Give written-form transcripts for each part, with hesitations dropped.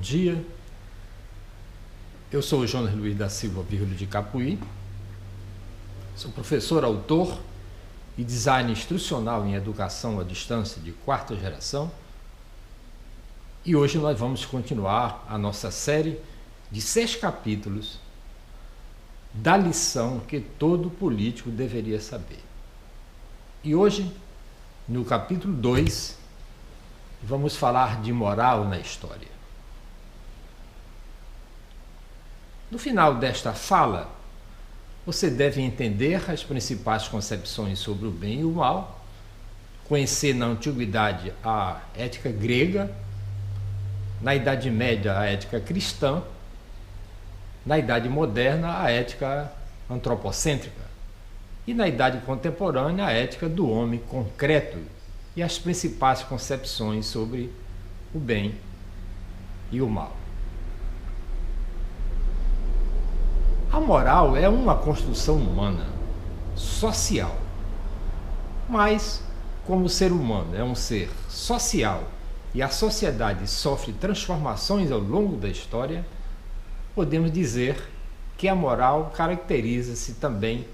dia. Eu sou o Jonas Luiz da Silva Virgulho de Capuí, sou professor, autor e design instrucional em educação à distância de 4ª geração, e hoje nós vamos continuar a nossa série de 6 capítulos da lição que todo político deveria saber. E hoje, no capítulo 2, vamos falar de moral na história. No final desta fala, você deve entender as principais concepções sobre o bem e o mal, conhecer na antiguidade a ética grega, na Idade Média a ética cristã, na Idade Moderna a ética antropocêntrica e na Idade Contemporânea a ética do homem concreto e as principais concepções sobre o bem e o mal. A moral é uma construção humana, social. Mas, como o ser humano é um ser social e a sociedade sofre transformações ao longo da história, podemos dizer que a moral caracteriza-se também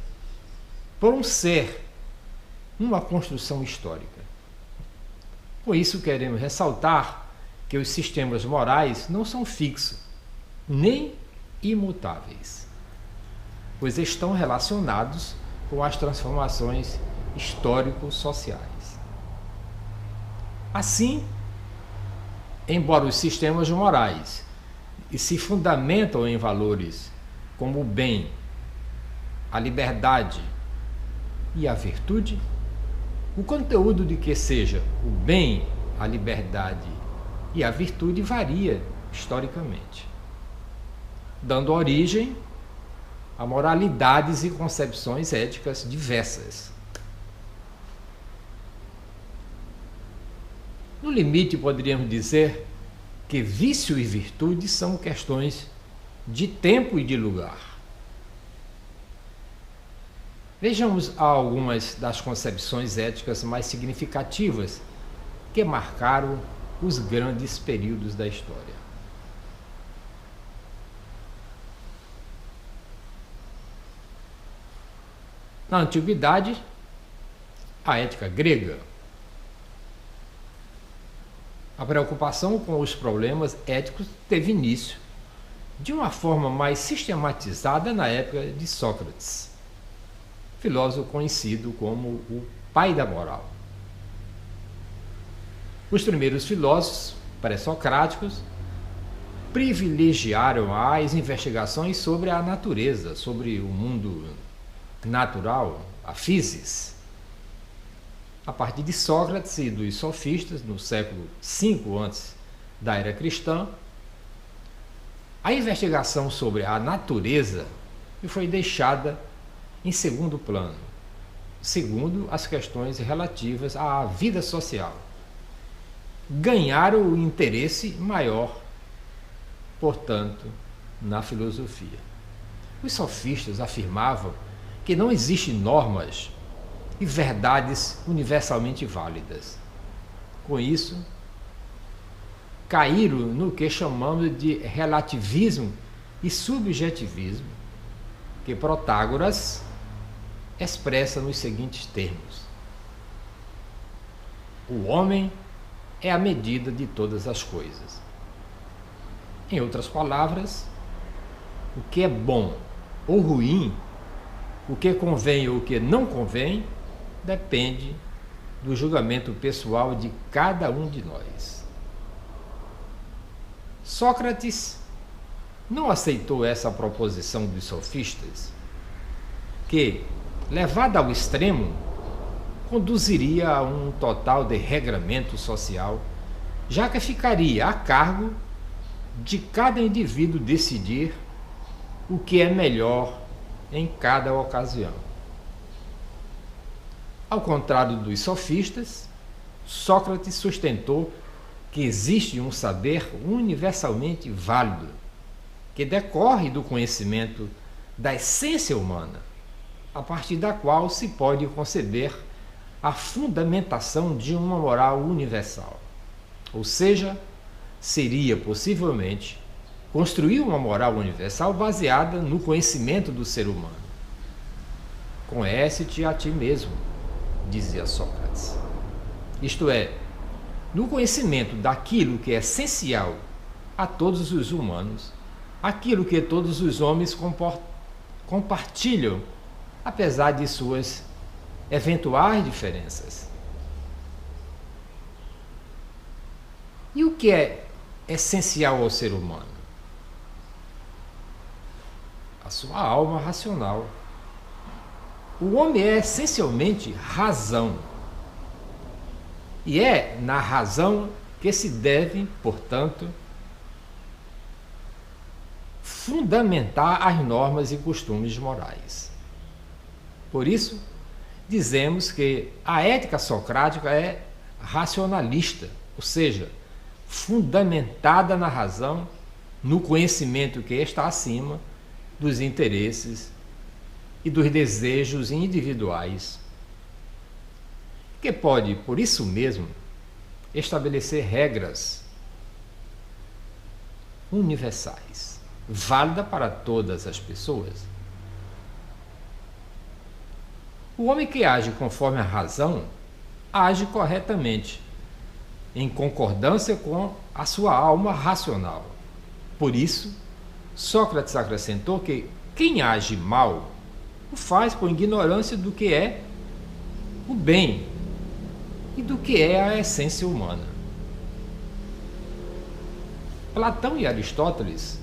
por um ser, uma construção histórica. Com isso, queremos ressaltar que os sistemas morais não são fixos, nem imutáveis, pois estão relacionados com as transformações histórico-sociais. Assim, embora os sistemas morais se fundamentam em valores como o bem, a liberdade e a virtude, o conteúdo de que seja o bem, a liberdade e a virtude varia historicamente, dando origem a moralidades e concepções éticas diversas. No limite, poderíamos dizer que vício e virtude são questões de tempo e de lugar. Vejamos algumas das concepções éticas mais significativas que marcaram os grandes períodos da história. Na antiguidade, a ética grega. A preocupação com os problemas éticos teve início de uma forma mais sistematizada na época de Sócrates, filósofo conhecido como o pai da moral. Os primeiros filósofos pré-socráticos privilegiaram as investigações sobre a natureza, sobre o mundo natural, a physis. A partir de Sócrates e dos sofistas, no século V antes da era cristã, a investigação sobre a natureza foi deixada em segundo plano, segundo as questões relativas à vida social. Ganharam o interesse maior, portanto, na filosofia. Os sofistas afirmavam que não existem normas e verdades universalmente válidas. Com isso, caíram no que chamamos de relativismo e subjetivismo, que Protágoras expressa nos seguintes termos: o homem é a medida de todas as coisas. Em outras palavras, o que é bom ou ruim, o que convém ou o que não convém, depende do julgamento pessoal de cada um de nós. Sócrates não aceitou essa proposição dos sofistas, que, levada ao extremo, conduziria a um total desregramento social, já que ficaria a cargo de cada indivíduo decidir o que é melhor em cada ocasião. Ao contrário dos sofistas, Sócrates sustentou que existe um saber universalmente válido, que decorre do conhecimento da essência humana, a partir da qual se pode conceber a fundamentação de uma moral universal, ou seja, seria possivelmente construir uma moral universal baseada no conhecimento do ser humano. Conhece-te a ti mesmo, dizia Sócrates. Isto é, no conhecimento daquilo que é essencial a todos os humanos, aquilo que todos os homens compartilham, apesar de suas eventuais diferenças. E o que é essencial ao ser humano? A sua alma racional. O homem é essencialmente razão. E é na razão que se deve, portanto, fundamentar as normas e costumes morais. Por isso, dizemos que a ética socrática é racionalista, ou seja, fundamentada na razão, no conhecimento que está acima dos interesses e dos desejos individuais, que pode, por isso mesmo, estabelecer regras universais, válidas para todas as pessoas. O homem que age conforme a razão, age corretamente, em concordância com a sua alma racional. Por isso, Sócrates acrescentou que quem age mal o faz por ignorância do que é o bem e do que é a essência humana. Platão e Aristóteles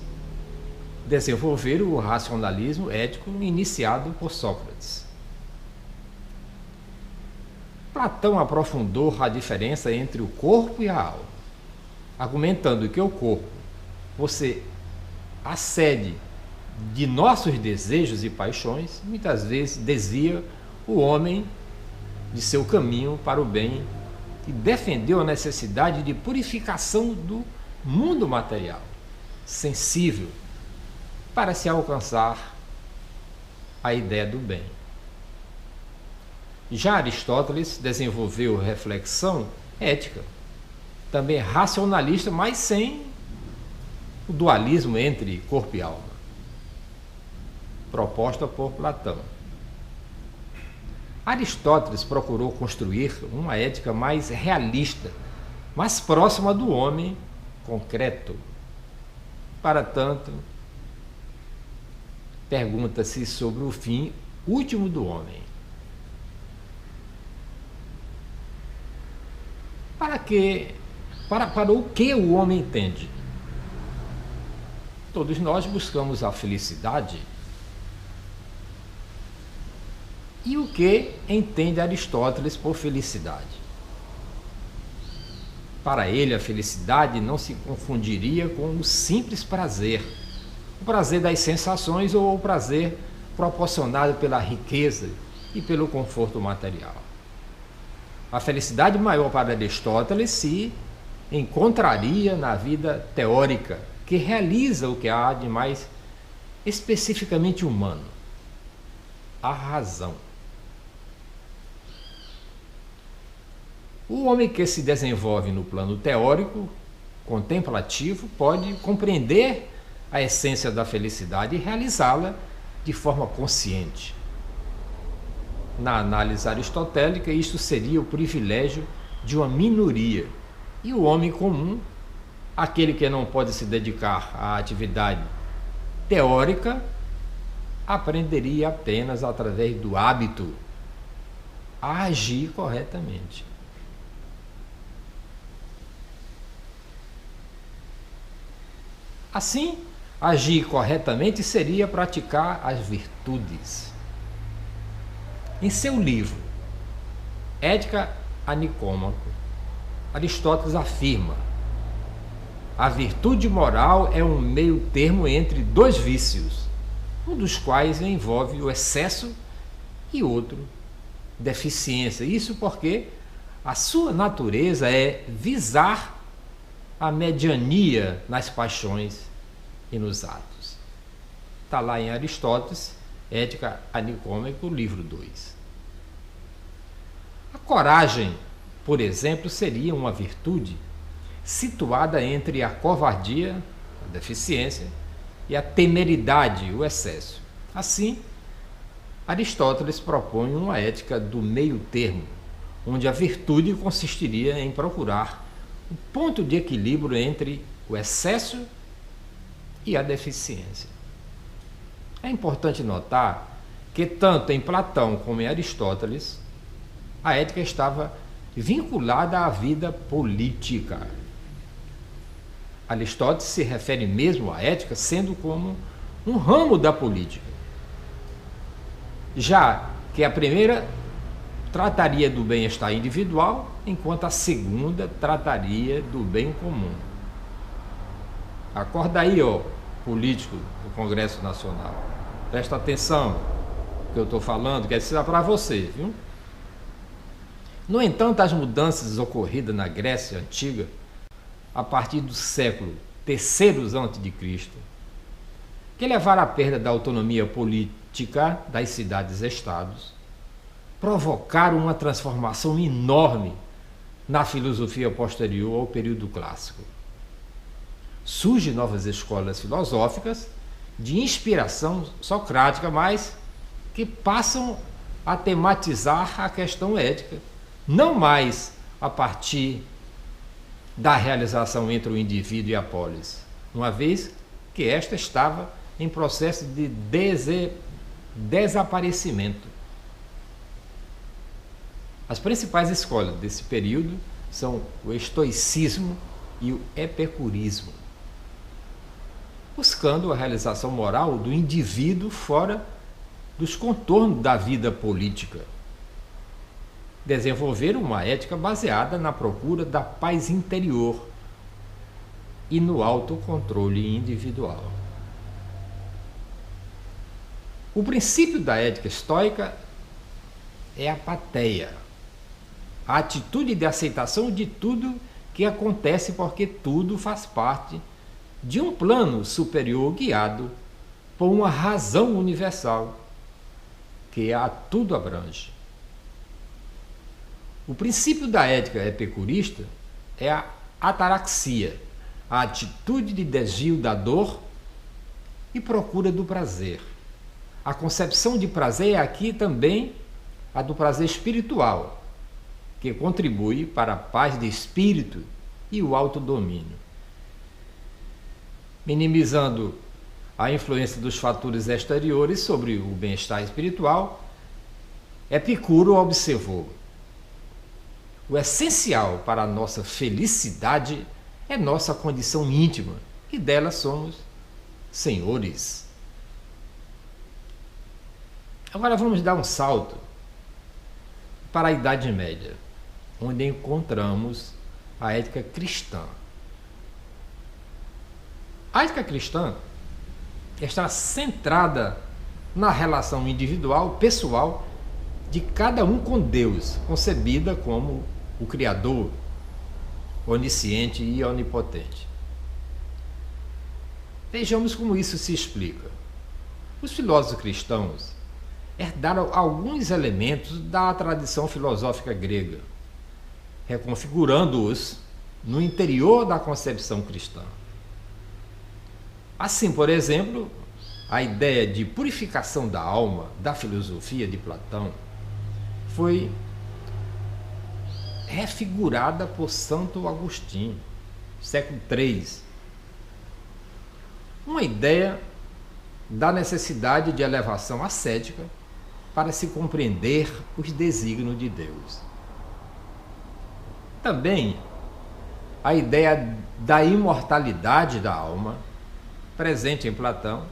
desenvolveram o racionalismo ético iniciado por Sócrates. Platão aprofundou a diferença entre o corpo e a alma, argumentando que o corpo, você a sede de nossos desejos e paixões, muitas vezes desvia o homem de seu caminho para o bem e defendeu a necessidade de purificação do mundo material, sensível, para se alcançar a ideia do bem. Já Aristóteles desenvolveu reflexão ética, também racionalista, mas sem o dualismo entre corpo e alma, proposta por Platão. Aristóteles procurou construir uma ética mais realista, mais próxima do homem concreto. Para tanto, pergunta-se sobre o fim último do homem. Para o que o homem entende? Todos nós buscamos a felicidade. E o que entende Aristóteles por felicidade? Para ele, a felicidade não se confundiria com o simples prazer, o prazer das sensações ou o prazer proporcionado pela riqueza e pelo conforto material. A felicidade maior para Aristóteles se encontraria na vida teórica, que realiza o que há de mais especificamente humano, a razão. O homem que se desenvolve no plano teórico, contemplativo, pode compreender a essência da felicidade e realizá-la de forma consciente. Na análise aristotélica, isto seria o privilégio de uma minoria. E o homem comum, aquele que não pode se dedicar à atividade teórica, aprenderia apenas através do hábito a agir corretamente. Assim, agir corretamente seria praticar as virtudes. Em seu livro Ética a Nicômaco, Aristóteles afirma: a virtude moral é um meio termo entre dois vícios, um dos quais envolve o excesso e outro, deficiência. Isso porque a sua natureza é visar a mediania nas paixões e nos atos. Está lá em Aristóteles, Ética a Nicômaco, livro 2. A coragem, por exemplo, seria uma virtude situada entre a covardia, a deficiência, e a temeridade, o excesso. Assim, Aristóteles propõe uma ética do meio termo, onde a virtude consistiria em procurar o ponto de equilíbrio entre o excesso e a deficiência. É importante notar que tanto em Platão como em Aristóteles, a ética estava vinculada à vida política. Aristóteles se refere mesmo à ética sendo como um ramo da política, já que a primeira trataria do bem-estar individual, enquanto a segunda trataria do bem comum. Acorda aí, político do Congresso Nacional. Presta atenção no que eu estou falando, que é para você, viu? No entanto, as mudanças ocorridas na Grécia Antiga, a partir do século III a.C., que levaram à perda da autonomia política das cidades-estados, provocaram uma transformação enorme na filosofia posterior ao período clássico. Surgem novas escolas filosóficas de inspiração socrática, mas que passam a tematizar a questão ética, não mais a partir da realização entre o indivíduo e a polis, uma vez que esta estava em processo de desaparecimento. As principais escolas desse período são o estoicismo e o epicurismo, buscando a realização moral do indivíduo fora dos contornos da vida política. Desenvolveram uma ética baseada na procura da paz interior e no autocontrole individual. O princípio da ética estoica é a apatheia, a atitude de aceitação de tudo que acontece porque tudo faz parte de um plano superior guiado por uma razão universal que a tudo abrange. O princípio da ética epicurista é a ataraxia, a atitude de desvio da dor e procura do prazer. A concepção de prazer é aqui também a do prazer espiritual, que contribui para a paz de espírito e o autodomínio. Minimizando a influência dos fatores exteriores sobre o bem-estar espiritual, Epicuro observou: o essencial para a nossa felicidade é nossa condição íntima, e dela somos senhores. Agora vamos dar um salto para a Idade Média, onde encontramos a ética cristã. A ética cristã está centrada na relação individual, pessoal, de cada um com Deus, concebida como o Criador, onisciente e onipotente. Vejamos como isso se explica. Os filósofos cristãos herdaram alguns elementos da tradição filosófica grega, reconfigurando-os no interior da concepção cristã. Assim, por exemplo, a ideia de purificação da alma da filosofia de Platão foi refigurada por Santo Agostinho, século III. Uma ideia da necessidade de elevação ascética para se compreender os desígnios de Deus. Também a ideia da imortalidade da alma, presente em Platão,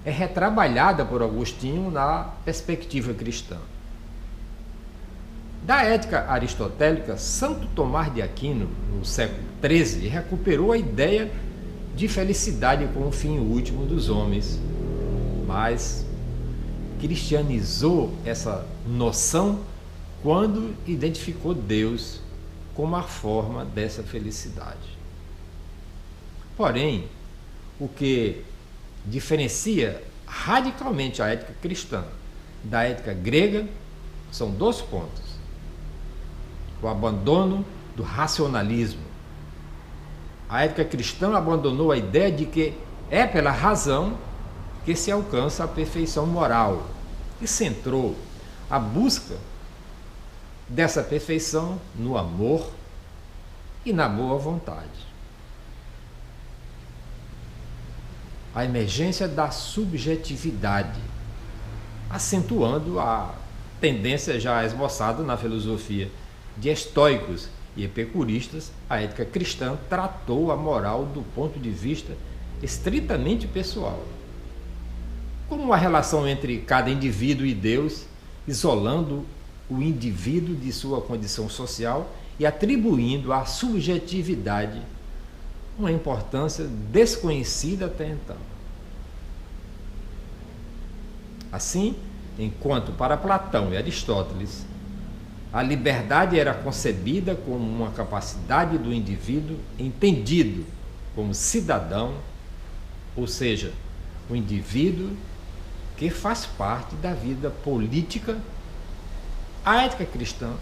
é retrabalhada por Agostinho na perspectiva cristã. Da ética aristotélica, Santo Tomás de Aquino, no século XIII, recuperou a ideia de felicidade como o fim último dos homens, mas cristianizou essa noção quando identificou Deus como a forma dessa felicidade. Porém, o que diferencia radicalmente a ética cristã da ética grega são dois pontos: o abandono do racionalismo a ética cristã abandonou a ideia de que é pela razão que se alcança a perfeição moral e centrou a busca dessa perfeição no amor e na boa vontade. A emergência da subjetividade, acentuando a tendência já esboçada na filosofia de estoicos e epicuristas. A ética cristã tratou a moral do ponto de vista estritamente pessoal, como uma relação entre cada indivíduo e Deus, isolando o indivíduo de sua condição social e atribuindo à subjetividade uma importância desconhecida até então. Assim, enquanto para Platão e Aristóteles a liberdade era concebida como uma capacidade do indivíduo entendido como cidadão, ou seja, o indivíduo que faz parte da vida política, a ética cristã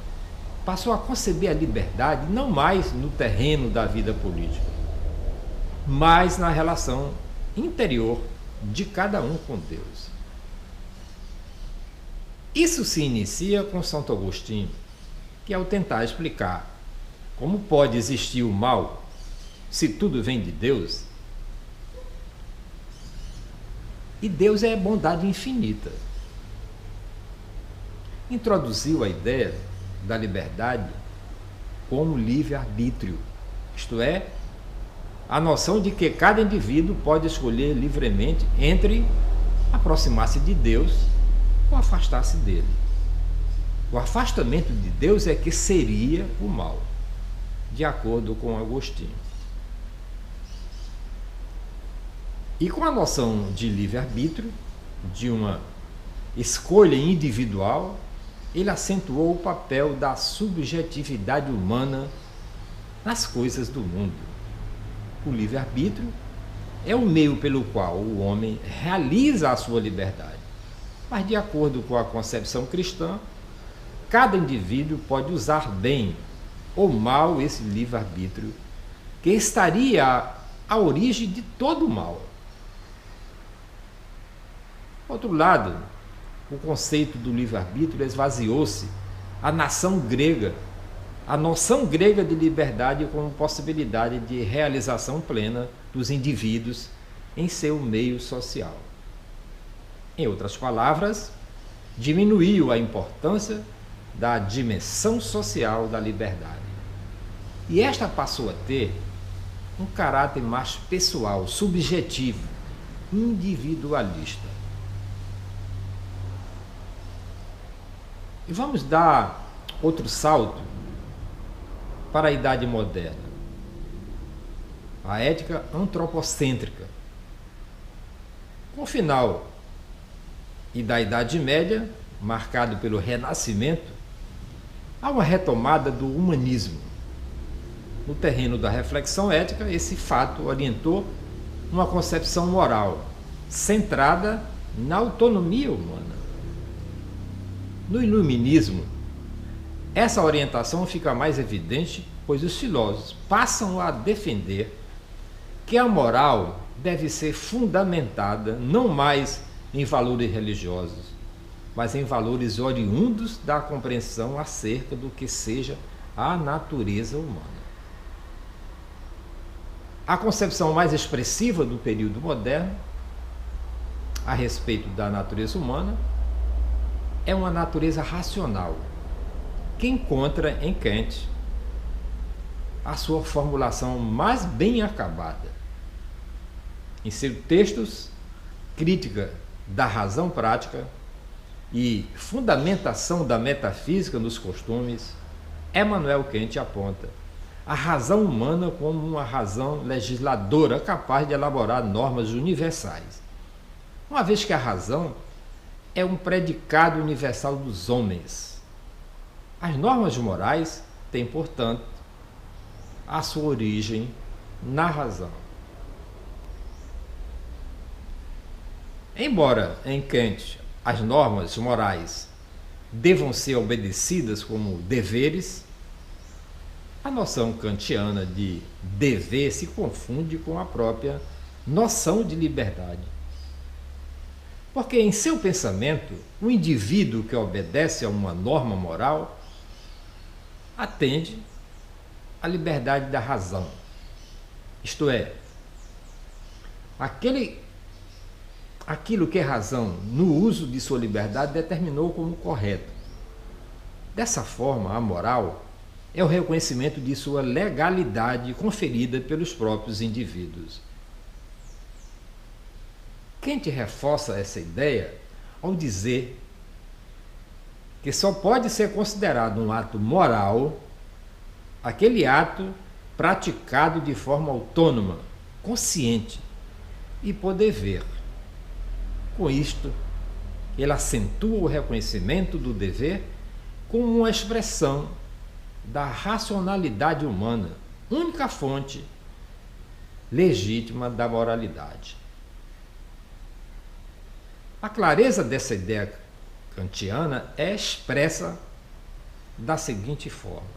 passou a conceber a liberdade não mais no terreno da vida política, mas na relação interior de cada um com Deus. Isso se inicia com Santo Agostinho, que ao tentar explicar como pode existir o mal se tudo vem de Deus, e Deus é bondade infinita, introduziu a ideia da liberdade como livre-arbítrio, isto é, a noção de que cada indivíduo pode escolher livremente entre aproximar-se de Deus ou afastar-se dele. O afastamento de Deus é que seria o mal, de acordo com Agostinho. E com a noção de livre-arbítrio, de uma escolha individual, ele acentuou o papel da subjetividade humana nas coisas do mundo. O livre-arbítrio é o meio pelo qual o homem realiza a sua liberdade. Mas, de acordo com a concepção cristã, cada indivíduo pode usar bem ou mal esse livre-arbítrio, que estaria à origem de todo o mal. Por outro lado, o conceito do livre-arbítrio esvaziou-se. A noção grega de liberdade como possibilidade de realização plena dos indivíduos em seu meio social. Em outras palavras, diminuiu a importância da dimensão social da liberdade. E esta passou a ter um caráter mais pessoal, subjetivo, individualista. E vamos dar outro salto para a Idade Moderna. A ética antropocêntrica. Com o final e da Idade Média, marcado pelo Renascimento, há uma retomada do humanismo. No terreno da reflexão ética, esse fato orientou uma concepção moral centrada na autonomia humana. No iluminismo, essa orientação fica mais evidente, pois os filósofos passam a defender que a moral deve ser fundamentada não mais em valores religiosos, mas em valores oriundos da compreensão acerca do que seja a natureza humana. A concepção mais expressiva do período moderno a respeito da natureza humana é uma natureza racional, que encontra em Kant a sua formulação mais bem acabada. Em seus textos, Crítica da Razão Prática e Fundamentação da Metafísica nos Costumes, Immanuel Kant aponta a razão humana como uma razão legisladora capaz de elaborar normas universais, uma vez que a razão é um predicado universal dos homens. As normas morais têm, portanto, a sua origem na razão. Embora em Kant as normas morais devam ser obedecidas como deveres, A noção kantiana de dever se confunde com a própria noção de liberdade. Porque em seu pensamento, o indivíduo que obedece a uma norma moral atende à liberdade da razão. Isto é, aquilo que a razão, no uso de sua liberdade, determinou como correto. Dessa forma, a moral é o reconhecimento de sua legalidade conferida pelos próprios indivíduos. Kant reforça essa ideia ao dizer que só pode ser considerado um ato moral aquele ato praticado de forma autônoma, consciente e por dever. Com isto, ele acentua o reconhecimento do dever como uma expressão da racionalidade humana, única fonte legítima da moralidade. A clareza dessa ideia kantiana é expressa da seguinte forma: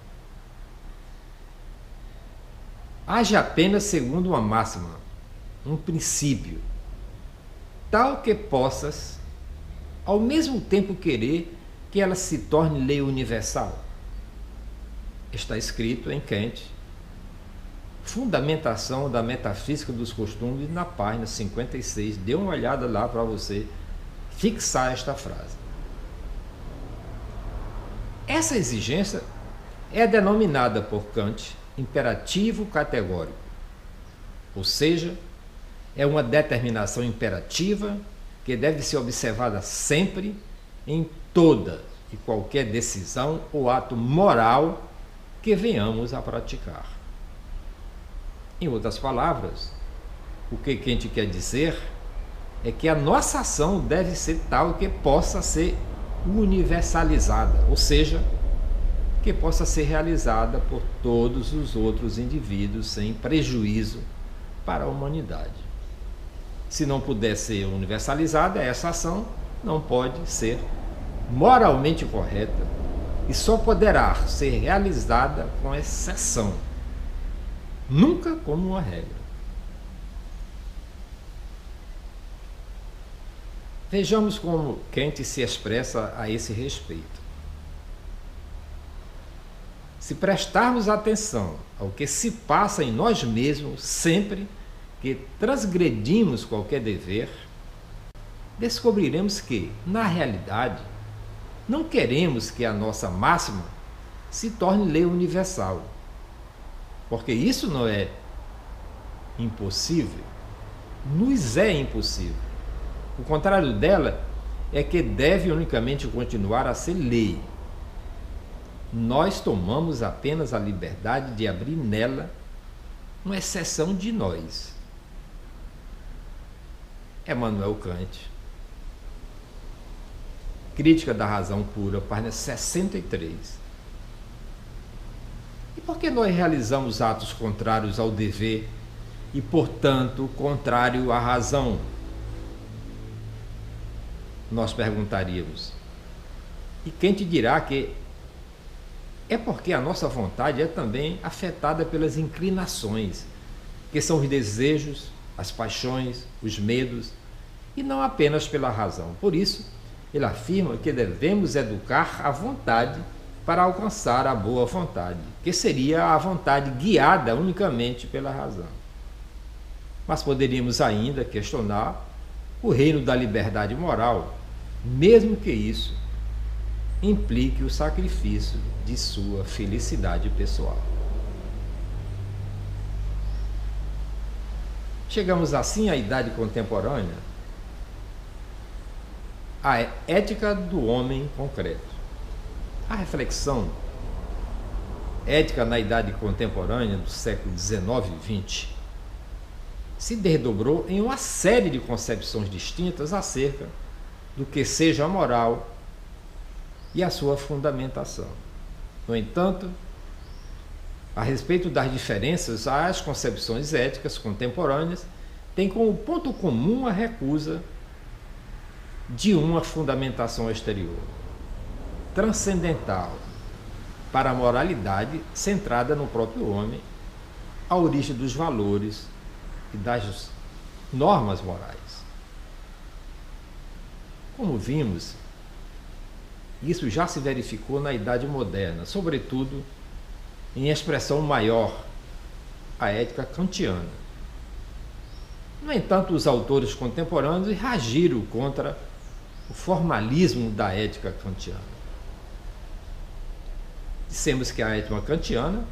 age apenas segundo uma máxima, um princípio, tal que possas, ao mesmo tempo, querer que ela se torne lei universal. Está escrito em Kant, Fundamentação da Metafísica dos Costumes, na página 56. Dê uma olhada lá para você fixar esta frase. Essa exigência é denominada por Kant imperativo categórico, ou seja, é uma determinação imperativa que deve ser observada sempre em toda e qualquer decisão ou ato moral que venhamos a praticar. Em outras palavras, o que Kant quer dizer é que a nossa ação deve ser tal que possa ser universalizada, ou seja, que possa ser realizada por todos os outros indivíduos sem prejuízo para a humanidade. Se não puder ser universalizada, essa ação não pode ser moralmente correta e só poderá ser realizada com exceção, nunca como uma regra. Vejamos como Kant se expressa a esse respeito. Se prestarmos atenção ao que se passa em nós mesmos sempre que transgredimos qualquer dever, descobriremos que, na realidade, não queremos que a nossa máxima se torne lei universal, porque isso não é impossível, nos é impossível. O contrário dela é que deve unicamente continuar a ser lei. Nós tomamos apenas a liberdade de abrir nela uma exceção de nós. Emmanuel Kant, Crítica da Razão Pura, página 63. E por que nós realizamos atos contrários ao dever e, portanto, contrário à razão? Nós perguntaríamos. E quem te dirá que é porque a nossa vontade é também afetada pelas inclinações, que são os desejos, as paixões, os medos, e não apenas pela razão. Por isso, ele afirma que devemos educar a vontade para alcançar a boa vontade, que seria a vontade guiada unicamente pela razão. Mas poderíamos ainda questionar o reino da liberdade moral, mesmo que isso implique o sacrifício de sua felicidade pessoal. Chegamos assim à idade contemporânea, a ética do homem concreto. A reflexão ética na idade contemporânea do século XIX e XX se desdobrou em uma série de concepções distintas acerca do que seja a moral e a sua fundamentação. No entanto, a respeito das diferenças, as concepções éticas contemporâneas têm como ponto comum a recusa de uma fundamentação exterior, transcendental, para a moralidade centrada no próprio homem, a origem dos valores e das normas morais. Como vimos, isso já se verificou na Idade Moderna, sobretudo em expressão maior, a ética kantiana. No entanto, os autores contemporâneos reagiram contra o formalismo da ética kantiana. Dissemos que a ética kantiana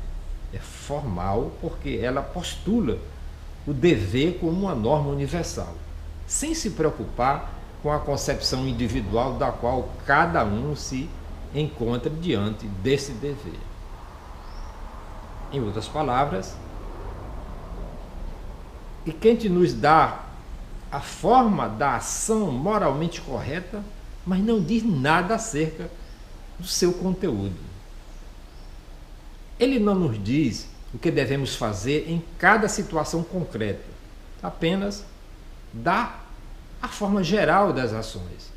é formal porque ela postula o dever como uma norma universal, sem se preocupar com a concepção individual da qual cada um se encontra diante desse dever. Em outras palavras, e Kant nos dá a forma da ação moralmente correta, mas não diz nada acerca do seu conteúdo. Ele não nos diz o que devemos fazer em cada situação concreta, apenas dá a forma geral das ações,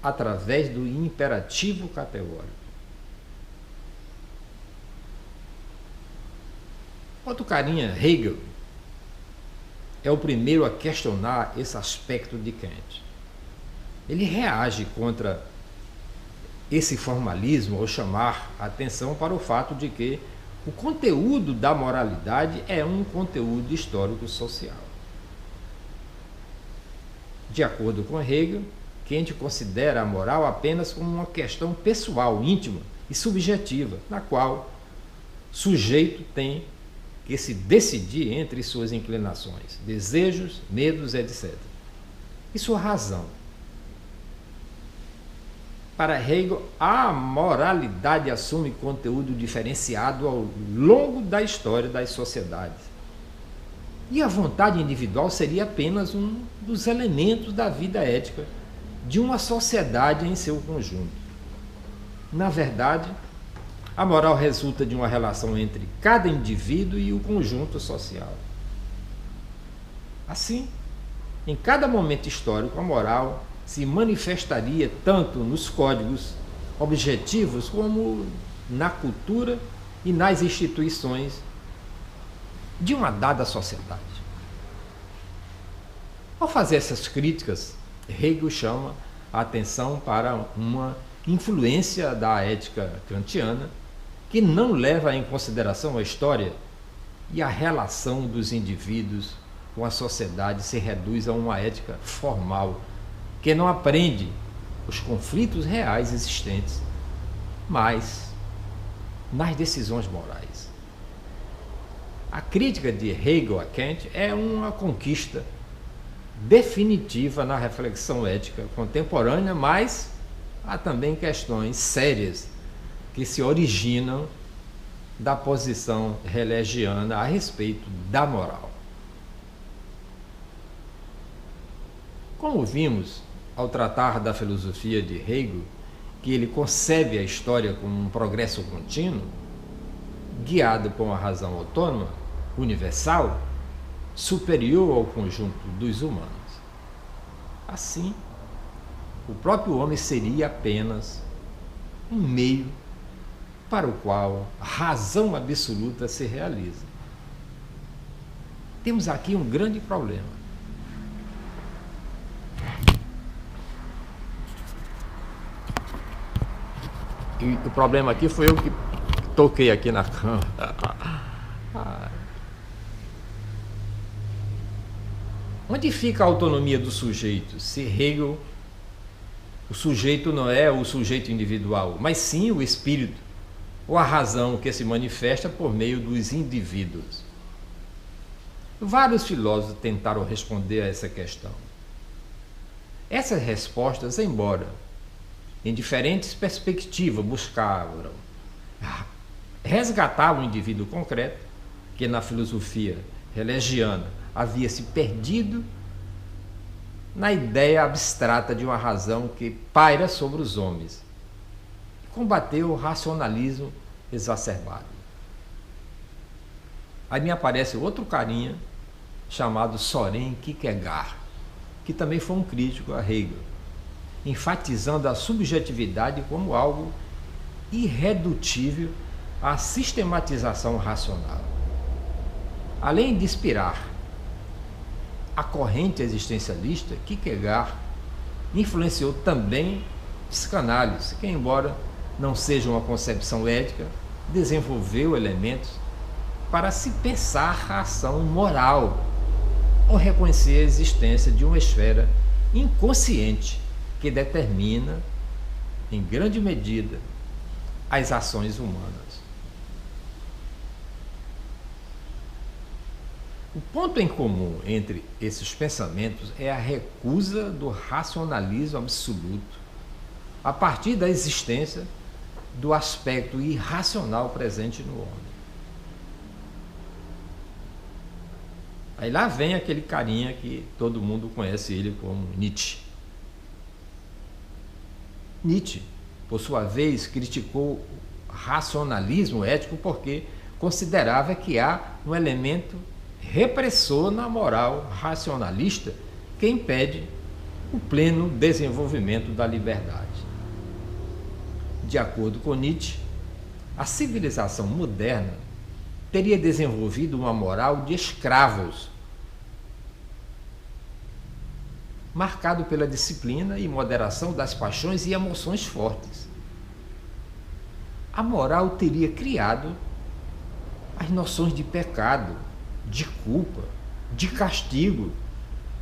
através do imperativo categórico. Outro carinha, Hegel, é o primeiro a questionar esse aspecto de Kant. Ele reage contra esse formalismo ao chamar a atenção para o fato de que o conteúdo da moralidade é um conteúdo histórico-social. De acordo com Hegel, Kant considera a moral apenas como uma questão pessoal, íntima e subjetiva, na qual o sujeito tem que se decidir entre suas inclinações, desejos, medos, etc. E sua razão. Para Hegel, a moralidade assume conteúdo diferenciado ao longo da história das sociedades. E a vontade individual seria apenas um dos elementos da vida ética de uma sociedade em seu conjunto. Na verdade, a moral resulta de uma relação entre cada indivíduo e o conjunto social. Assim, em cada momento histórico, a moral se manifestaria tanto nos códigos objetivos como na cultura e nas instituições de uma dada sociedade. Ao fazer essas críticas, Hegel chama a atenção para uma influência da ética kantiana que não leva em consideração a história e a relação dos indivíduos com a sociedade se reduz a uma ética formal, que não aprende os conflitos reais existentes, mas nas decisões morais. A crítica de Hegel a Kant é uma conquista definitiva na reflexão ética contemporânea, mas há também questões sérias que se originam da posição hegeliana a respeito da moral. Como vimos ao tratar da filosofia de Hegel, que ele concebe a história como um progresso contínuo, guiado por uma razão autônoma, universal, superior ao conjunto dos humanos. Assim, o próprio homem seria apenas um meio para o qual a razão absoluta se realiza. Temos aqui um grande problema. E o problema aqui foi eu que toquei aqui na cama. Onde fica a autonomia do sujeito? Se Hegel, o sujeito não é o sujeito individual, mas sim o espírito, ou a razão que se manifesta por meio dos indivíduos. Vários filósofos tentaram responder a essa questão. Essas respostas, embora em diferentes perspectivas, buscavam resgatar o indivíduo concreto, que na filosofia hegeliana havia se perdido na ideia abstrata de uma razão que paira sobre os homens, e combateu o racionalismo exacerbado. Aí me aparece outro carinha chamado Soren Kierkegaard, que também foi um crítico a Hegel, enfatizando a subjetividade como algo irredutível à sistematização racional. Além de inspirar a corrente existencialista, Kierkegaard influenciou também psicanálise, que, embora não seja uma concepção ética, desenvolveu elementos para se pensar a ação moral ou reconhecer a existência de uma esfera inconsciente que determina, em grande medida, as ações humanas. O ponto em comum entre esses pensamentos é a recusa do racionalismo absoluto a partir da existência do aspecto irracional presente no homem. Aí lá vem aquele carinha que todo mundo conhece ele como Nietzsche. Nietzsche, por sua vez, criticou o racionalismo ético porque considerava que há um elemento repressor na moral racionalista que impede o pleno desenvolvimento da liberdade. De acordo com Nietzsche, a civilização moderna teria desenvolvido uma moral de escravos, marcado pela disciplina e moderação das paixões e emoções fortes. A moral teria criado as noções de pecado, de culpa, de castigo,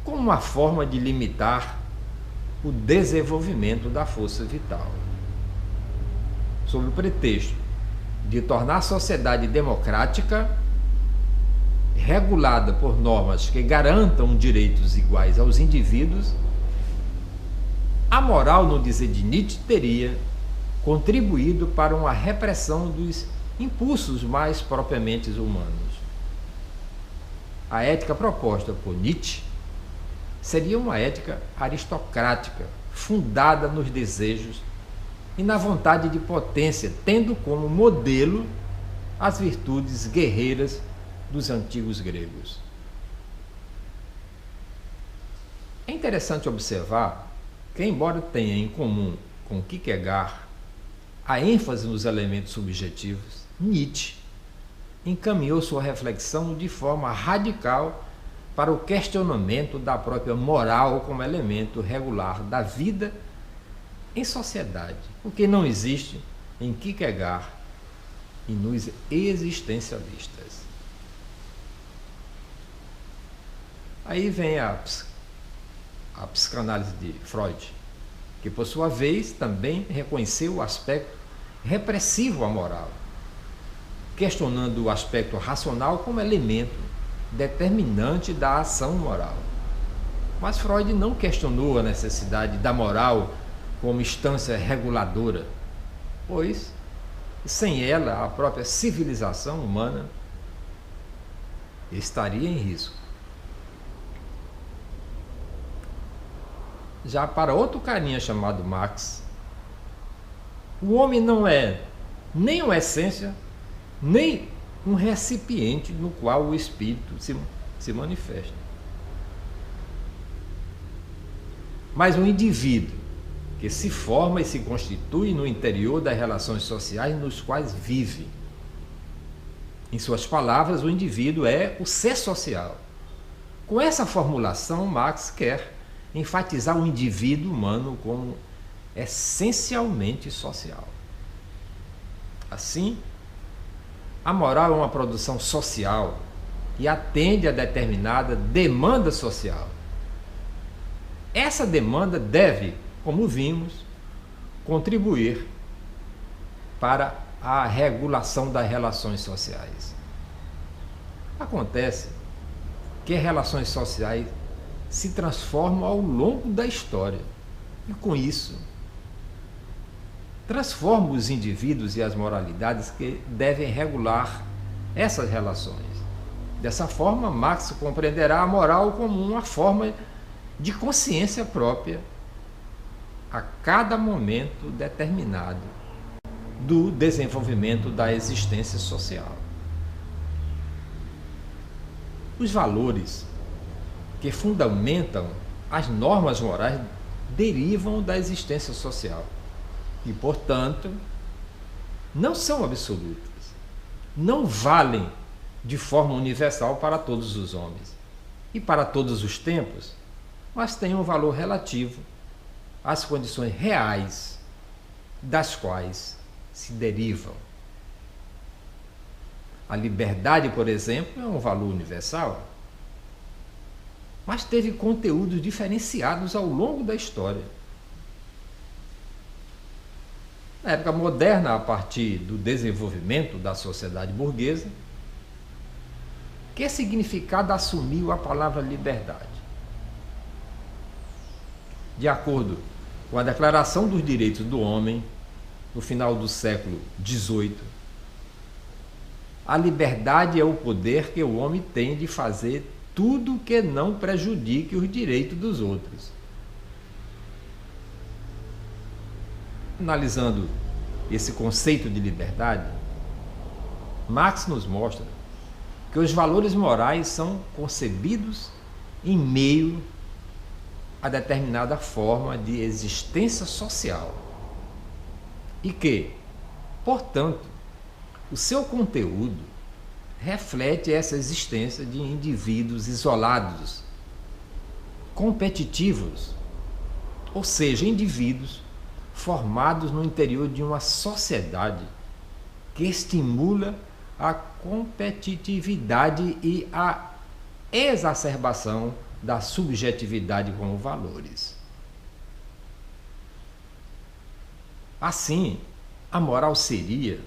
como uma forma de limitar o desenvolvimento da força vital. Sob o pretexto de tornar a sociedade democrática, regulada por normas que garantam direitos iguais aos indivíduos, a moral, no dizer de Nietzsche, teria contribuído para uma repressão dos impulsos mais propriamente humanos. A ética proposta por Nietzsche seria uma ética aristocrática, fundada nos desejos e na vontade de potência, tendo como modelo as virtudes guerreiras dos antigos gregos. É interessante observar que, embora tenha em comum com Kierkegaard a ênfase nos elementos subjetivos, Nietzsche encaminhou sua reflexão de forma radical para o questionamento da própria moral como elemento regular da vida em sociedade, o que não existe em Kierkegaard e nos existencialistas. Aí vem a psicanálise de Freud, que por sua vez também reconheceu o aspecto repressivo à moral, questionando o aspecto racional como elemento determinante da ação moral. Mas Freud não questionou a necessidade da moral como instância reguladora, pois sem ela a própria civilização humana estaria em risco. Já para outro carinha chamado Marx, o homem não é nem uma essência, nem um recipiente no qual o espírito se manifesta, mas um indivíduo que se forma e se constitui no interior das relações sociais nos quais vive. Em suas palavras, o indivíduo é o ser social. Com essa formulação, Marx quer enfatizar o indivíduo humano como essencialmente social. Assim, a moral é uma produção social e atende a determinada demanda social. Essa demanda deve, como vimos, contribuir para a regulação das relações sociais. Acontece que as relações sociais se transformam ao longo da história e, com isso, transformam os indivíduos e as moralidades que devem regular essas relações. Dessa forma, Marx compreenderá a moral como uma forma de consciência própria a cada momento determinado do desenvolvimento da existência social. Os valores que fundamentam as normas morais derivam da existência social e, portanto, não são absolutas, não valem de forma universal para todos os homens e para todos os tempos, mas têm um valor relativo às condições reais das quais se derivam. A liberdade, por exemplo, é um valor universal, mas teve conteúdos diferenciados ao longo da história. Na época moderna, a partir do desenvolvimento da sociedade burguesa, que significado assumiu a palavra liberdade? De acordo com a Declaração dos Direitos do Homem, no final do século XVIII, a liberdade é o poder que o homem tem de fazer tudo que não prejudique os direitos dos outros. Analisando esse conceito de liberdade, Marx nos mostra que os valores morais são concebidos em meio a determinada forma de existência social e que, portanto, o seu conteúdo reflete essa existência de indivíduos isolados, competitivos, ou seja, indivíduos formados no interior de uma sociedade que estimula a competitividade e a exacerbação da subjetividade como valores. Assim, a moral seria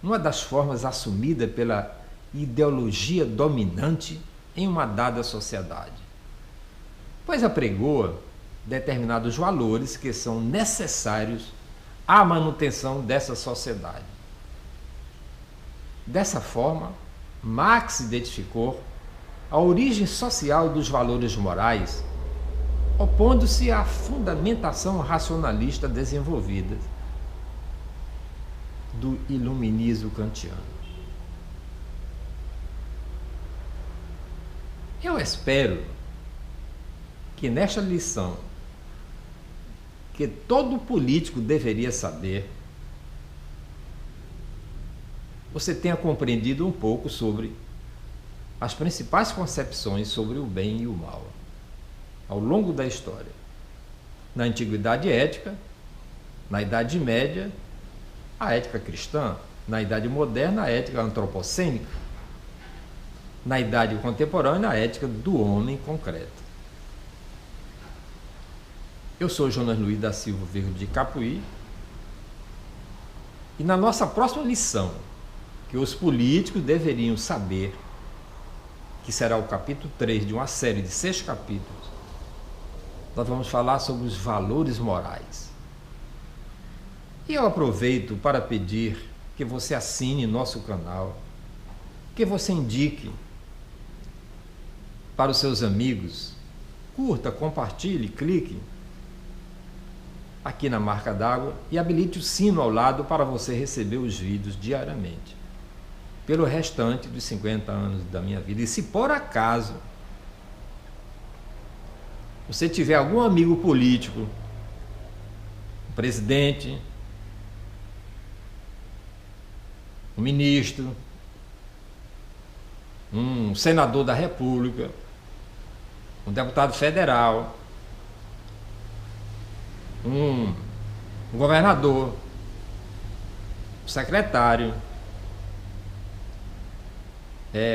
uma das formas assumida pela ideologia dominante em uma dada sociedade, pois apregoa determinados valores que são necessários à manutenção dessa sociedade. Dessa forma, Marx identificou a origem social dos valores morais, opondo-se à fundamentação racionalista desenvolvida do iluminismo kantiano. Eu espero que nesta lição, que todo político deveria saber, você tenha compreendido um pouco sobre as principais concepções sobre o bem e o mal ao longo da história. Na Antiguidade Ética, na Idade Média, a ética cristã, na Idade Moderna, a ética antropocênica, na Idade Contemporânea, a ética do homem concreto. Eu sou Jonas Luiz da Silva Verde de Capuí e na nossa próxima lição, que os políticos deveriam saber, que será o capítulo 3 de uma série de 6 capítulos, nós vamos falar sobre os valores morais. E eu aproveito para pedir que você assine nosso canal, que você indique para os seus amigos, curta, compartilhe, clique aqui na marca d'água e habilite o sino ao lado para você receber os vídeos diariamente, pelo restante dos 50 anos da minha vida. E se por acaso você tiver algum amigo político, um presidente, um ministro, um senador da República, um deputado federal, um governador, um secretário,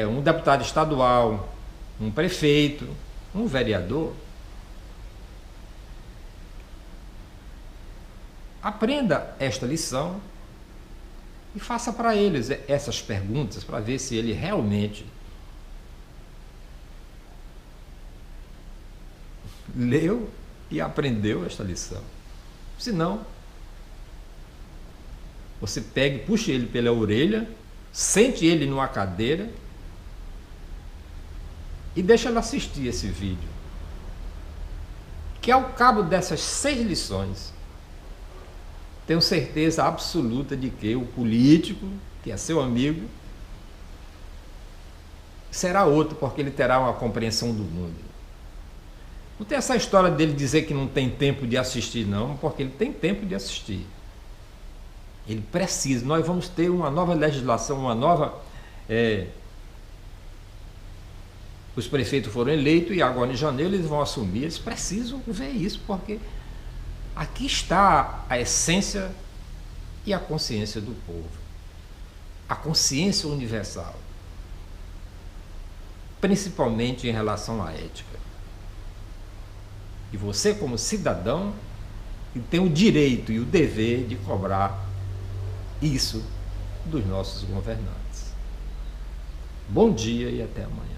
um deputado estadual, um prefeito, um vereador, aprenda esta lição e faça para eles essas perguntas para ver se ele realmente leu e aprendeu esta lição. Se não, você pegue, puxe ele pela orelha, sente ele numa cadeira e deixa ele assistir esse vídeo, que ao cabo dessas 6 lições, tenho certeza absoluta de que o político, que é seu amigo, será outro, porque ele terá uma compreensão do mundo. Não tem essa história dele dizer que não tem tempo de assistir, não, porque ele tem tempo de assistir. Ele precisa. Nós vamos ter uma nova legislação, uma nova... os prefeitos foram eleitos e agora em janeiro eles vão assumir. Eles precisam ver isso, porque aqui está a essência e a consciência do povo. A consciência universal. Principalmente em relação à ética. E você, como cidadão, tem o direito e o dever de cobrar isso dos nossos governantes. Bom dia e até amanhã.